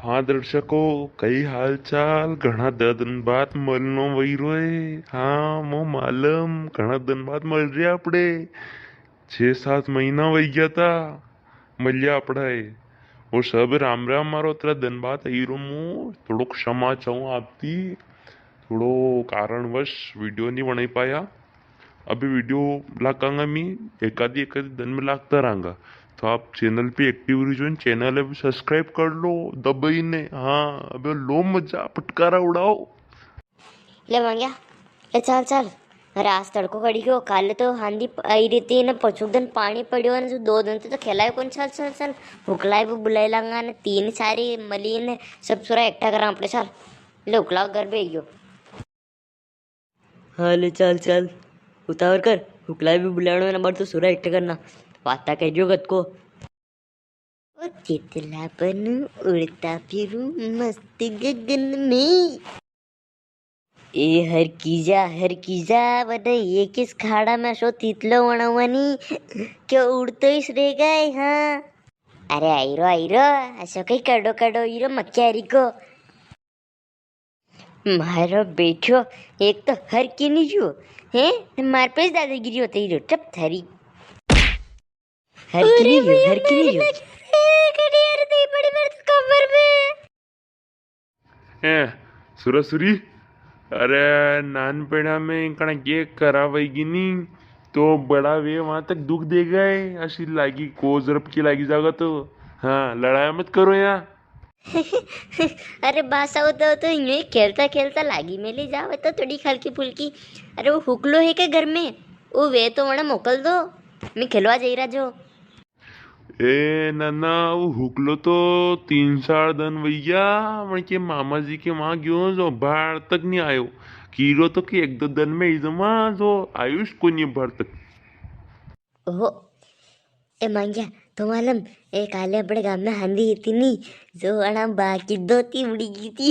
हाँ दर्शकों, कई हालचाल घना दिन बाद મળનો વઈરો હે। हाँ મો માલમ ઘણા दिन बाद મળ રહ્યા આપણે। 6-7 મહિના વહી ગયા था મળ્યા આપણે। वो सब राम राम मारो तेरा दिन बाद हीरो मु थोड़ो क्षमा चाहूँ आपकी। थोड़ो कारणवश वीडियो नहीं बना पाया। अभी वीडियो लागांगा मैं एकादी दिन में लागता रहूंगा। तो आप चैनल पे एक्टिव रहिए, चैनल अभी सब्सक्राइब कर लो दबाई ने। हाँ अबे लो मजा पटकारा उड़ाओ। ले માંગ્યા એ ચાલ ચાલ અરે આજ તડકો કડી ગયો કાલે તો હાંડી આવી રીતે ને પછું પાણી પડ્યો અને 2 दिन તો ખેલાય કોણ ચાલ ચાલ ચાલ ઉકલાય બુલાઈ લાંગા ને 3 સારી મળીને सब સુરા એકઠા કરા આપણે ચાલ એટલે ઉકલાવ ઘર બે ગયો हाँ ले चल चल उतावर कर हुकला भी बुलानो है नंबर तो सुरा एकटे करना वाता कहजो गत को ओ चितला बनू उड़ता फिरूं मस्त गगन में ए हर कीजा बने ये किस खाड़ा में शो तितलो वणवनी क्यों उड़तोइस रे गए हाँ अरे आईरो ऐसा कहीं कड़ो कड़ो हीरो मक्यारी को मारो बेटो एक तो हर की नहीं जो है मार पे दादागिरी होते ही टप थारी हर की नहीं जो कड़ियार दे बड़ी मेरे तो कमर में ए सुरसुरी, अरे नानपणा में कणा ये करावाएगी नहीं तो बड़ा वे वहां तक दुख दे गए। अशी लागी को जरब की लागी जागा तो हाँ लड़ाई मत करो यार। अरे बासा होता तो यूं खेलता खेलता लागी मेली जाओ तो थोड़ी हल्की फुल्की। अरे वो हुकलो है क्या घर में? वो वे तो वहाँ मोकल दो, मैं खिलवा जा रहा जो। ए नाना वो हुकलो तो 3-4 दिन भैया वही के मामा जी के वहाँ गयो जो बाहर तक नहीं आयो। कीरो तो कि 1-2 दिन में इजमा जो आयुष को नहीं बाहर तक। ओहो ए मांग्या तो मालूम ए काले अपने गांव में हांदी थी नहीं जो अना बाकी 2 उड़ी गई थी।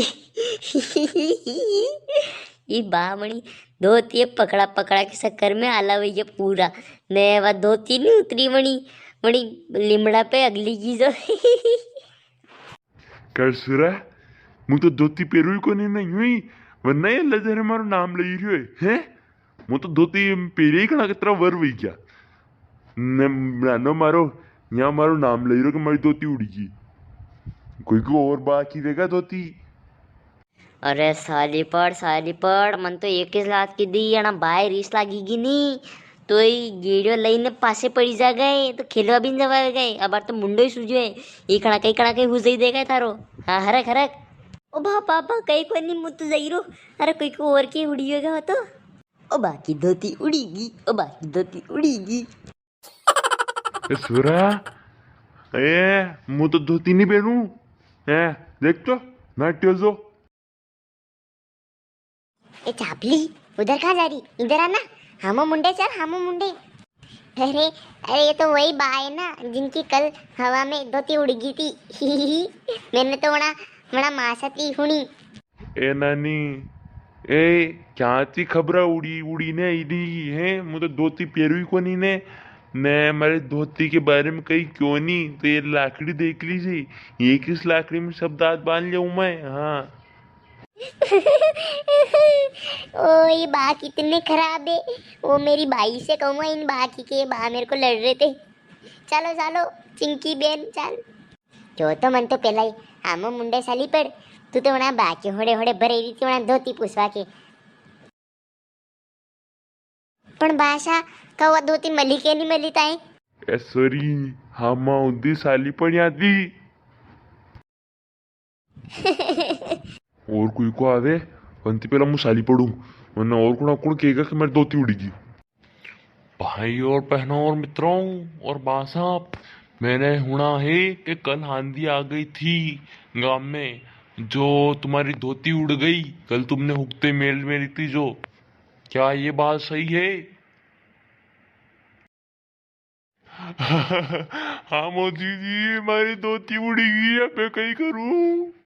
ये बामणी 2 पकड़ा पकड़ा के चक्कर में आला वही पूरा ने वह 2 नहीं उतरी मणी मणी लिमड़ा पे अगली की जो। कर सुरा मु तो धोती पहरु को नहीं यूं ही वरना ये लजर मारो नाम ले रही है मु तो धोती पहरे ही कणा कितना वर वही क्या ने नानो मारो यहाँ मारो नाम ले रही कि मेरी धोती उड़ी गई। कोई और बाकी रहेगा धोती। अरे साली पड़ मन तो 21 लाख की दी अना बाय रीस लागी नहीं तो ही गेड़ियो लईने पासे पड़ी जा गए तो खेलवा भी जवा गए अब तो मुंडो ही सूझो है ये कणा कहीं हुजई देगा थारो। हाँ हरक हरक ओ पापा कहीं को नहीं मुत जईरो अरे कोई को और के उड़ी होगा तो ओ बाकी धोती उड़ीगी सुरा ए मु तो धोती नहीं पहनू है देख तो नाट्यो जो। ए चापली उधर कहाँ जा रही? इधर आना। हामो मुंडे चल हामो मुंडे। अरे अरे ये तो वही बा है ना जिनकी कल हवा में धोती उड़ गई थी। मैंने तो बड़ा बड़ा मासती हुनी। ए नानी ए क्या थी खबर उड़ी उड़ी ने इडी है मु तो धोती पहरु को नहीं ने हमारे धोती के बारे में कही क्यों नहीं तो ये लाकड़ी देख लीजिए ये किस लाकड़ी में सब दांत बांध लिया मैं। हाँ ओ ये बा कितने खराब है। वो मेरी भाई से कहूँगा इन बा की के बा मेरे को लड़ रहे थे। चलो चलो चिंकी बेन चल जो तो मन तो पहला ही आमो मुंडे साली पड़ तू तो वना बाकी होड़े होड़े भरे रही थी वना धोती पूछवा के पण भाषा कवा धोती मली के नहीं मली ताई ए सॉरी हाँ माँ उदी साली पण यादी और कोई को आवे पंती पहला मु साली पड़ू वरना और कौन कहेगा कि मेरी धोती उड़ेगी। भाई और बहनों और मित्रों और बासाप मैंने सुना है कि कल आंधी आ गई थी गांव में जो तुम्हारी धोती उड़ गई कल तुमने हुक्ते मेल में थी जो। क्या ये बात सही है? हाँ मोदी जी हमारी धोती उड़ी गई अब मैं कहीं करूं।